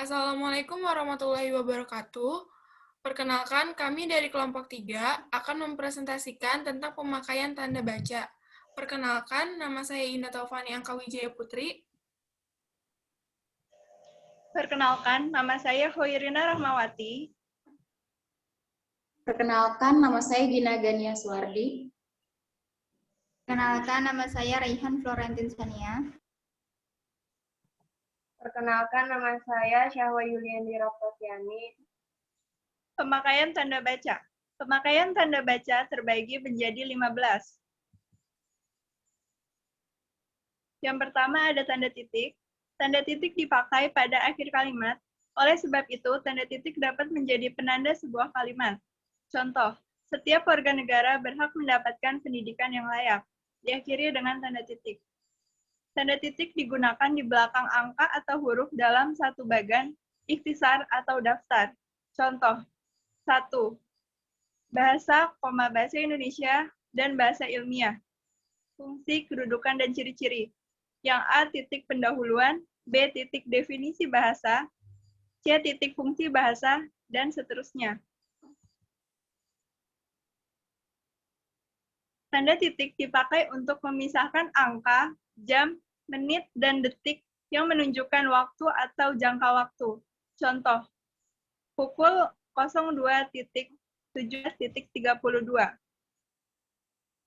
Assalamualaikum warahmatullahi wabarakatuh. Perkenalkan, kami dari kelompok 3 akan mempresentasikan tentang pemakaian tanda baca. Perkenalkan, nama saya Indah Taufani Angkawijaya Putri. Perkenalkan, nama saya Hoirina Rahmawati. Perkenalkan, nama saya Gina Gania Suwardi. Perkenalkan, nama saya Raihan Florentin Sania. Perkenalkan, nama saya Syahwa Yuliandi Raftosiani. Pemakaian tanda baca. Pemakaian tanda baca terbagi menjadi 15. Yang pertama ada tanda titik. Tanda titik dipakai pada akhir kalimat. Oleh sebab itu, tanda titik dapat menjadi penanda sebuah kalimat. Contoh, setiap warga negara berhak mendapatkan pendidikan yang layak. Diakhiri dengan tanda titik. Tanda titik digunakan di belakang angka atau huruf dalam satu bagan, ikhtisar atau daftar. Contoh, 1. Bahasa, bahasa Indonesia, dan bahasa ilmiah. Fungsi, kedudukan, dan ciri-ciri. Yang A titik pendahuluan, B titik definisi bahasa, C titik fungsi bahasa, dan seterusnya. Tanda titik dipakai untuk memisahkan angka, jam, menit, dan detik yang menunjukkan waktu atau jangka waktu. Contoh, pukul 02.17.32.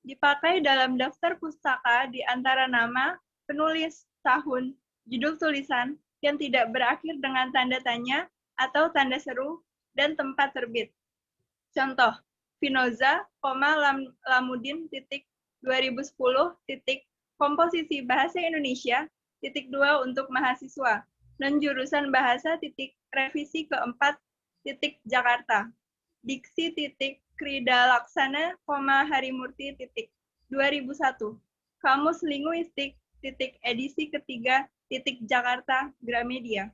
Dipakai dalam daftar pustaka di antara nama, penulis, tahun, judul tulisan yang tidak berakhir dengan tanda tanya atau tanda seru, dan tempat terbit. Contoh, Vinoza, Lamudin, 2010, komposisi bahasa Indonesia, 2 untuk mahasiswa, dan jurusan bahasa, revisi keempat, Jakarta. Diksi, Krida Laksana, Harimurti, 2001. Kamus Linguistik, edisi ketiga, Jakarta, Gramedia.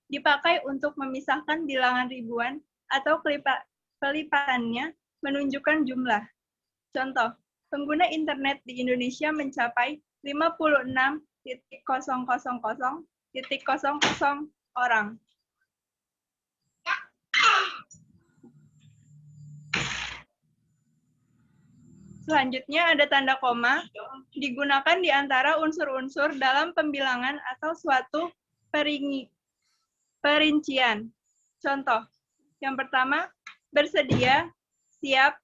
Dipakai untuk memisahkan bilangan ribuan atau kelipatannya menunjukkan jumlah. Contoh, pengguna internet di Indonesia mencapai 56.000.00 orang. Selanjutnya ada tanda koma, digunakan di antara unsur-unsur dalam pembilangan atau suatu perincian. Contoh, yang pertama, bersedia, siap,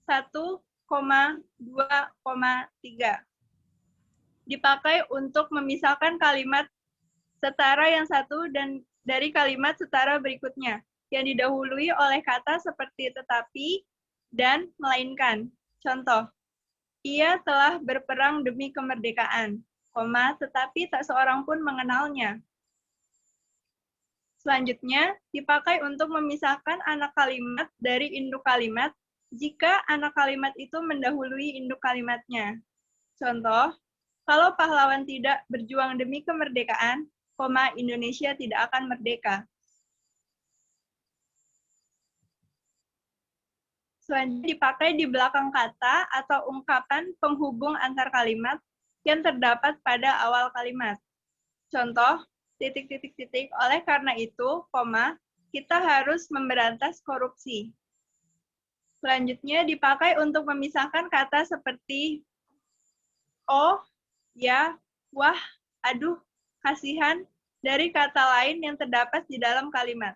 1,2,3. Dipakai untuk memisahkan kalimat setara yang satu dan dari kalimat setara berikutnya, yang didahului oleh kata seperti tetapi dan melainkan. Contoh, ia telah berperang demi kemerdekaan, tetapi tak seorang pun mengenalnya. Selanjutnya, dipakai untuk memisahkan anak kalimat dari induk kalimat jika anak kalimat itu mendahului induk kalimatnya. Contoh, kalau pahlawan tidak berjuang demi kemerdekaan, Indonesia tidak akan merdeka. Selanjutnya dipakai di belakang kata atau ungkapan penghubung antar kalimat yang terdapat pada awal kalimat. Contoh, oleh karena itu, kita harus memberantas korupsi. Selanjutnya dipakai untuk memisahkan kata seperti oh, ya, wah, aduh, kasihan dari kata lain yang terdapat di dalam kalimat.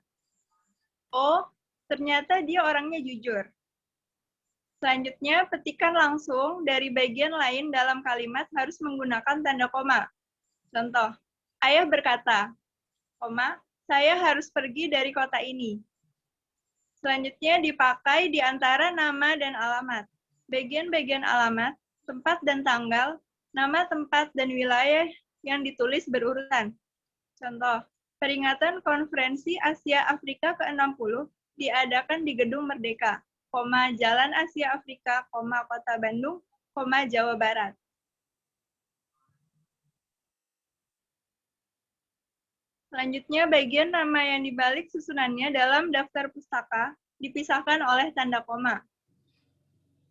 Oh, ternyata dia orangnya jujur. Selanjutnya, petikan langsung dari bagian lain dalam kalimat harus menggunakan tanda koma. Contoh, ayah berkata, saya harus pergi dari kota ini. Selanjutnya dipakai di antara nama dan alamat. Bagian-bagian alamat, tempat dan tanggal, nama tempat dan wilayah yang ditulis berurutan. Contoh, peringatan Konferensi Asia Afrika ke-60 diadakan di Gedung Merdeka, Jalan Asia Afrika, Kota Bandung, Jawa Barat. Selanjutnya, bagian nama yang dibalik susunannya dalam daftar pustaka dipisahkan oleh tanda koma.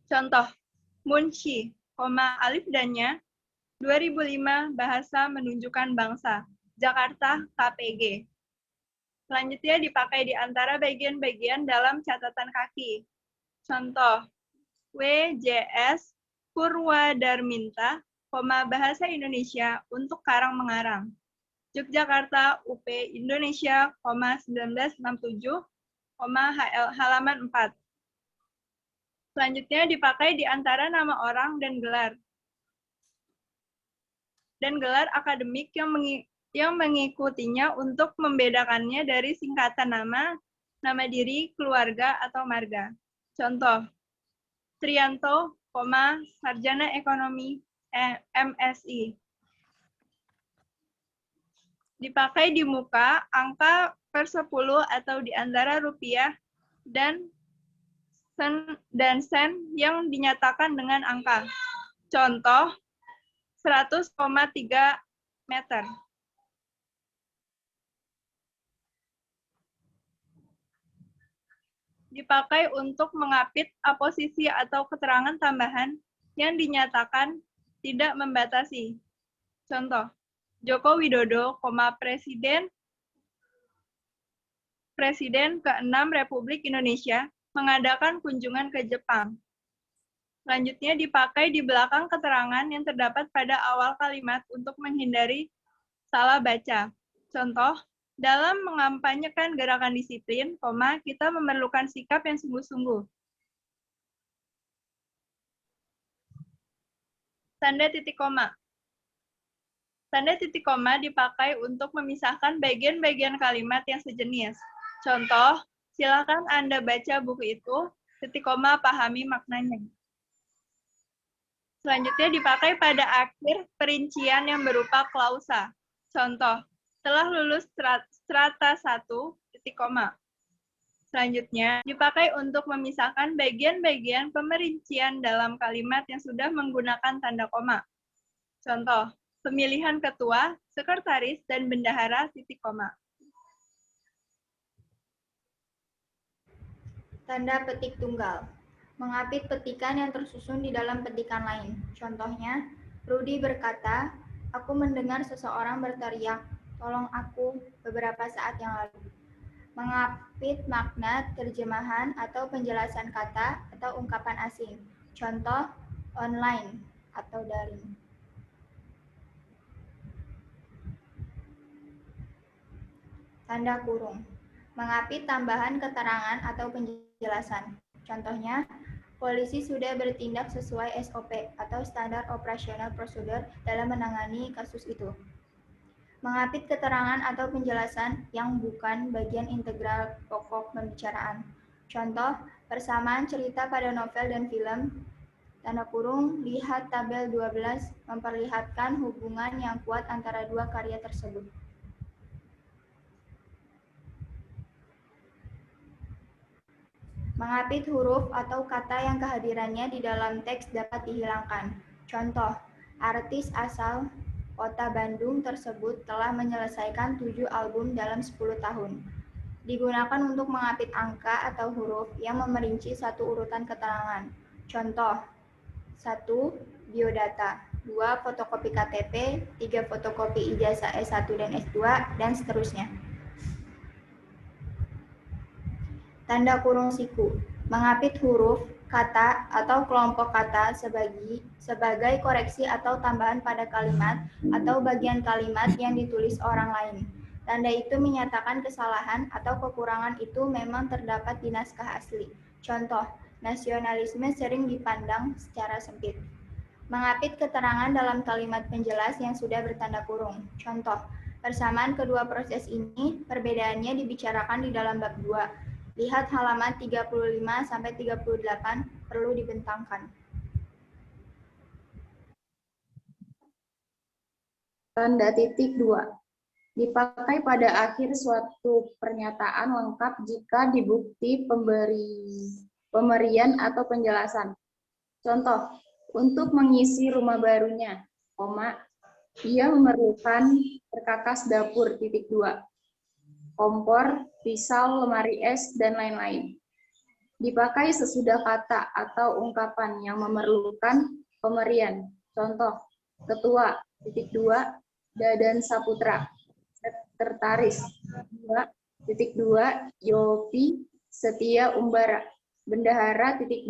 Contoh, Munshi, alif dannya, 2005 Bahasa Menunjukkan Bangsa, Jakarta, KPG. Selanjutnya dipakai di antara bagian-bagian dalam catatan kaki. Contoh, WJS Purwadarminta, Bahasa Indonesia untuk Karang Mengarang. Yogyakarta UP Indonesia, 1967, halaman 4. Selanjutnya dipakai di antara nama orang dan gelar akademik yang mengikutinya untuk membedakannya dari singkatan nama diri, keluarga, atau marga. Contoh, Trianto, Sarjana Ekonomi, MSI. Dipakai di muka, angka per 10 atau di antara rupiah dan sen yang dinyatakan dengan angka. Contoh, 100,3 meter. Dipakai untuk mengapit aposisi atau keterangan tambahan yang dinyatakan tidak membatasi. Contoh, Joko Widodo, Presiden ke-6 Republik Indonesia mengadakan kunjungan ke Jepang. Selanjutnya dipakai di belakang keterangan yang terdapat pada awal kalimat untuk menghindari salah baca. Contoh, dalam mengampanyekan gerakan disiplin, kita memerlukan sikap yang sungguh-sungguh. Tanda titik koma. Tanda titik koma dipakai untuk memisahkan bagian-bagian kalimat yang sejenis. Contoh, silakan Anda baca buku itu, titik koma pahami maknanya. Selanjutnya dipakai pada akhir perincian yang berupa klausa. Contoh, telah lulus strata 1, titik koma. Selanjutnya, dipakai untuk memisahkan bagian-bagian pemerincian dalam kalimat yang sudah menggunakan tanda koma. Contoh, pemilihan ketua, sekretaris, dan bendahara, titik koma. Tanda petik tunggal. Mengapit petikan yang tersusun di dalam petikan lain. Contohnya, Rudi berkata, aku mendengar seseorang berteriak, tolong aku, beberapa saat yang lalu. Mengapit makna, terjemahan, atau penjelasan kata atau ungkapan asing. Contoh, online atau daring. Tanda kurung. Mengapit tambahan keterangan atau penjelasan. Contohnya, polisi sudah bertindak sesuai SOP atau standar operasional prosedur dalam menangani kasus itu. Mengapit keterangan atau penjelasan yang bukan bagian integral pokok pembicaraan. Contoh, persamaan cerita pada novel dan film, tanda kurung, lihat tabel 12, memperlihatkan hubungan yang kuat antara dua karya tersebut. Mengapit huruf atau kata yang kehadirannya di dalam teks dapat dihilangkan. Contoh, artis asal kota Bandung tersebut telah menyelesaikan 7 album dalam 10 tahun. Digunakan untuk mengapit angka atau huruf yang memerinci satu urutan keterangan. Contoh, 1. Biodata, 2. Fotokopi KTP, 3. Fotokopi ijazah S1 dan S2, dan seterusnya. Tanda kurung siku, mengapit huruf, kata, atau kelompok kata sebagai koreksi atau tambahan pada kalimat atau bagian kalimat yang ditulis orang lain. Tanda itu menyatakan kesalahan atau kekurangan itu memang terdapat di naskah asli. Contoh, nasionalisme sering dipandang secara sempit. Mengapit keterangan dalam kalimat penjelas yang sudah bertanda kurung. Contoh, persamaan kedua proses ini, perbedaannya dibicarakan di dalam bab 2. Lihat halaman 35-38, perlu dibentangkan. Tanda titik 2. Dipakai pada akhir suatu pernyataan lengkap jika dibukti pemberian atau penjelasan. Contoh, untuk mengisi rumah barunya, ia memerlukan perkakas dapur, titik 2. Kompor, pisau, lemari es, dan lain-lain. Dipakai sesudah kata atau ungkapan yang memerlukan pemberian. Contoh, ketua, titik 2, Dadan Saputra, sekretaris, 2, 2, Yopi Setia Umbara. Bendahara, 2,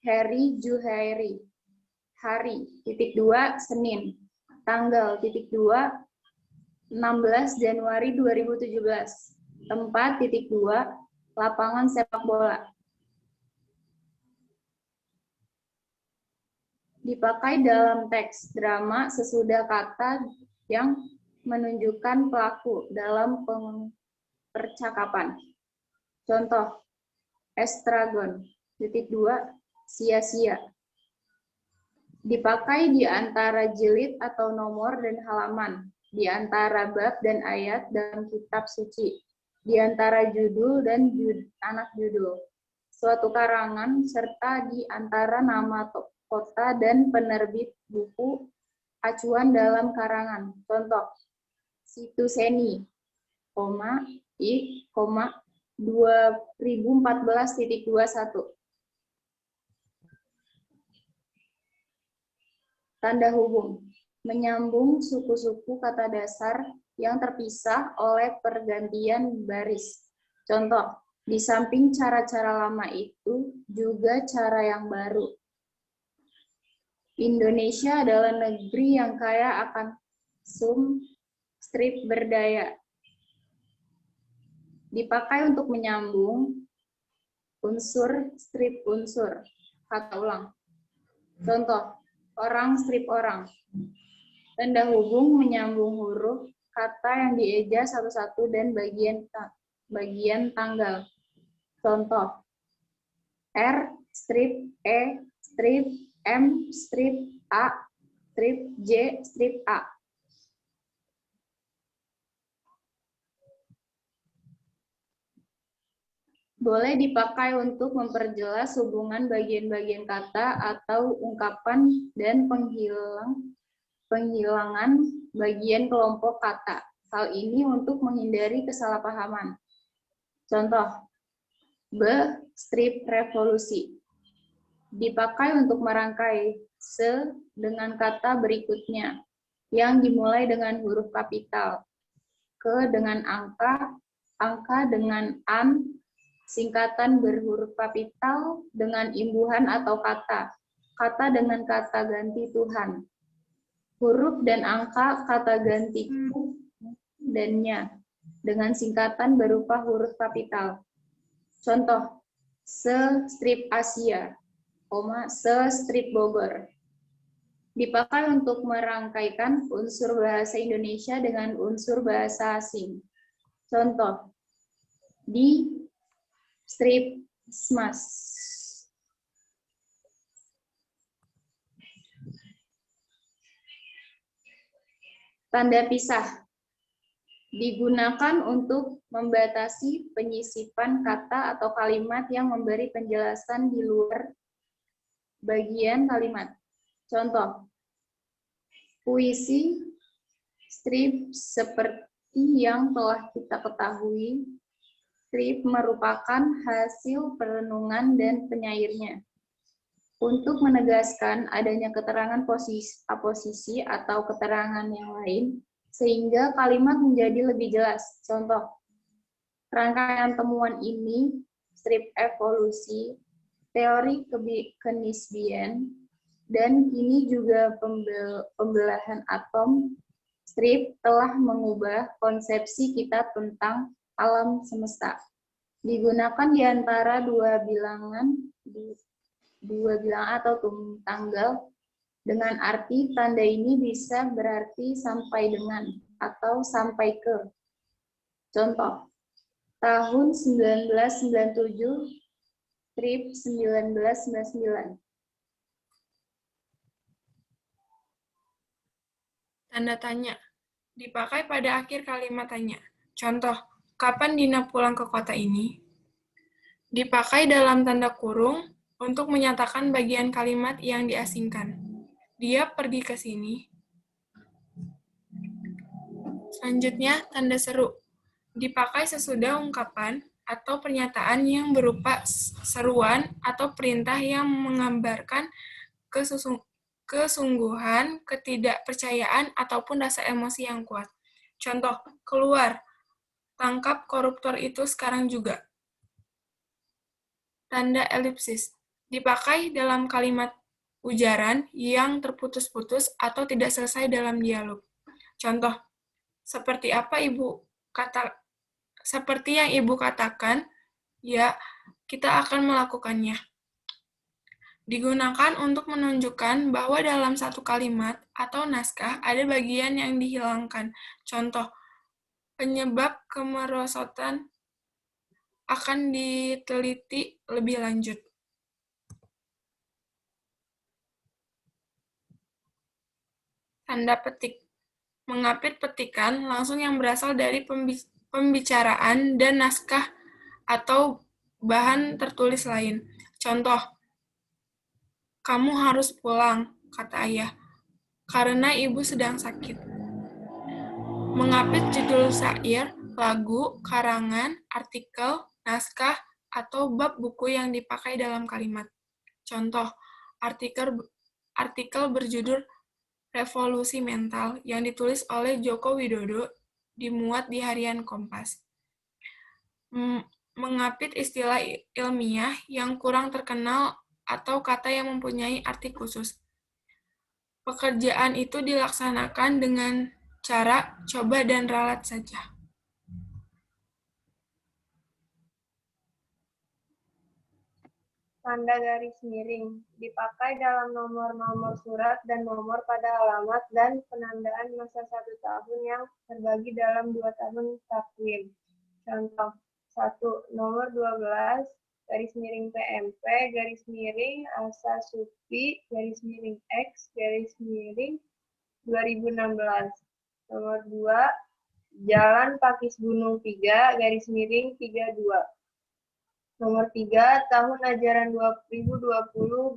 Heri Juhairi. Hari, 2, Senin. Tanggal, 2, 16 Januari 2017. Tempat, 2, lapangan sepak bola. Dipakai dalam teks drama sesudah kata yang menunjukkan pelaku dalam percakapan. Contoh, estragon, 2, sia-sia. Dipakai di antara jilid atau nomor dan halaman, di antara bab dan ayat dalam kitab suci, di antara judul dan anak judul, suatu karangan, serta di antara nama kota dan penerbit buku acuan dalam karangan. Contoh, Situseni, I, 2014.21. Tanda hubung, menyambung suku-suku kata dasar yang terpisah oleh pergantian baris. Contoh, di samping cara-cara lama itu, juga cara yang baru. Indonesia adalah negeri yang kaya akan strip berdaya. Dipakai untuk menyambung unsur strip unsur. Kata ulang. Contoh, orang strip orang. Tanda hubung menyambung huruf kata yang dieja satu-satu dan bagian tanggal. Contoh, R strip E strip M strip A strip J strip A. Boleh dipakai untuk memperjelas hubungan bagian-bagian kata atau ungkapan dan penghilangan bagian kelompok kata. Hal ini untuk menghindari kesalahpahaman. Contoh, strip revolusi. Dipakai untuk merangkai dengan kata berikutnya, yang dimulai dengan huruf kapital, dengan angka dengan an, singkatan berhuruf kapital dengan imbuhan atau kata dengan kata ganti Tuhan, huruf dan angka kata ganti dan nya dengan singkatan berupa huruf kapital. Contoh, strip Asia, strip Bogor. Dipakai untuk merangkaikan unsur bahasa Indonesia dengan unsur bahasa asing. Contoh, di strip smash. Tanda pisah. Digunakan untuk membatasi penyisipan kata atau kalimat yang memberi penjelasan di luar bagian kalimat. Contoh, puisi strip seperti yang telah kita ketahui, strip merupakan hasil perenungan dan penyairnya. Untuk menegaskan adanya keterangan posisi atau keterangan yang lain, sehingga kalimat menjadi lebih jelas. Contoh, rangkaian temuan ini, strip evolusi, teori kenisbian, dan kini juga pembelahan atom, strip telah mengubah konsepsi kita tentang alam semesta. Digunakan di antara dua bilangan atau tanggal dengan arti tanda ini bisa berarti sampai dengan atau sampai ke. Contoh, tahun 1997, strip 1999. Tanda tanya. Dipakai pada akhir kalimat tanya. Contoh, kapan Dina pulang ke kota ini? Dipakai dalam tanda kurung untuk menyatakan bagian kalimat yang diasingkan. Dia pergi ke sini. Selanjutnya, tanda seru. Dipakai sesudah ungkapan atau pernyataan yang berupa seruan atau perintah yang menggambarkan kesungguhan, ketidakpercayaan, ataupun rasa emosi yang kuat. Contoh, keluar. Tangkap koruptor itu sekarang juga. Tanda elipsis. Dipakai dalam kalimat ujaran yang terputus-putus atau tidak selesai dalam dialog. Contoh, seperti yang Ibu katakan, ya, kita akan melakukannya. Digunakan untuk menunjukkan bahwa dalam satu kalimat atau naskah ada bagian yang dihilangkan. Contoh, penyebab kemerosotan akan diteliti lebih lanjut. Tanda petik. Mengapit petikan langsung yang berasal dari pembicaraan dan naskah atau bahan tertulis lain. Contoh, kamu harus pulang, kata ayah, karena ibu sedang sakit. Mengapit judul syair, lagu, karangan, artikel, naskah, atau bab buku yang dipakai dalam kalimat. Contoh, artikel berjudul Revolusi Mental yang ditulis oleh Joko Widodo dimuat di harian Kompas. Mengapit istilah ilmiah yang kurang terkenal atau kata yang mempunyai arti khusus. Pekerjaan itu dilaksanakan dengan cara coba dan ralat saja. Tanda garis miring dipakai dalam nomor-nomor surat dan nomor pada alamat dan penandaan masa 1 tahun yang terbagi dalam 2 tahun takwim. Contoh 1. Nomor 12 garis miring PMP garis miring Asa Supi garis miring X garis miring 2016. Nomor 2 Jalan Pakis Gunung 3 garis miring 32. Nomor 3, tahun ajaran 2020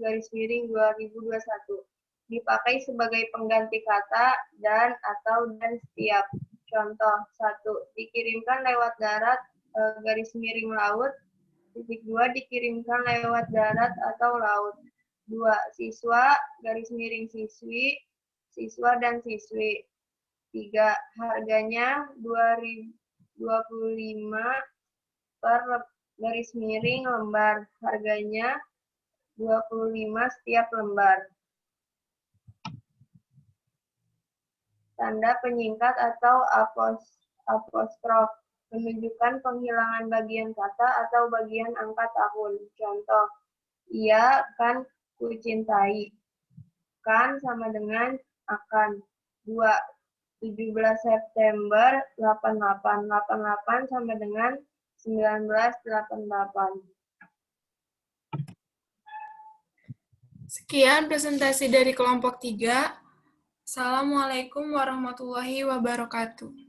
garis miring 2021. Dipakai sebagai pengganti kata dan atau dan setiap. Contoh 1, dikirimkan lewat darat garis miring laut. 2, dikirimkan lewat darat atau laut. 2, siswa garis miring siswi, siswa dan siswi. 3, harganya 2025 per garis miring lembar, harganya 25 setiap lembar. Tanda penyingkat atau apostrof menunjukkan penghilangan bagian kata atau bagian angka tahun. Contoh, ia kan kucintai. Kan sama dengan akan. 2. 17 September 88. 88 sama dengan 1988. Sekian presentasi dari kelompok 3. Assalamualaikum warahmatullahi wabarakatuh.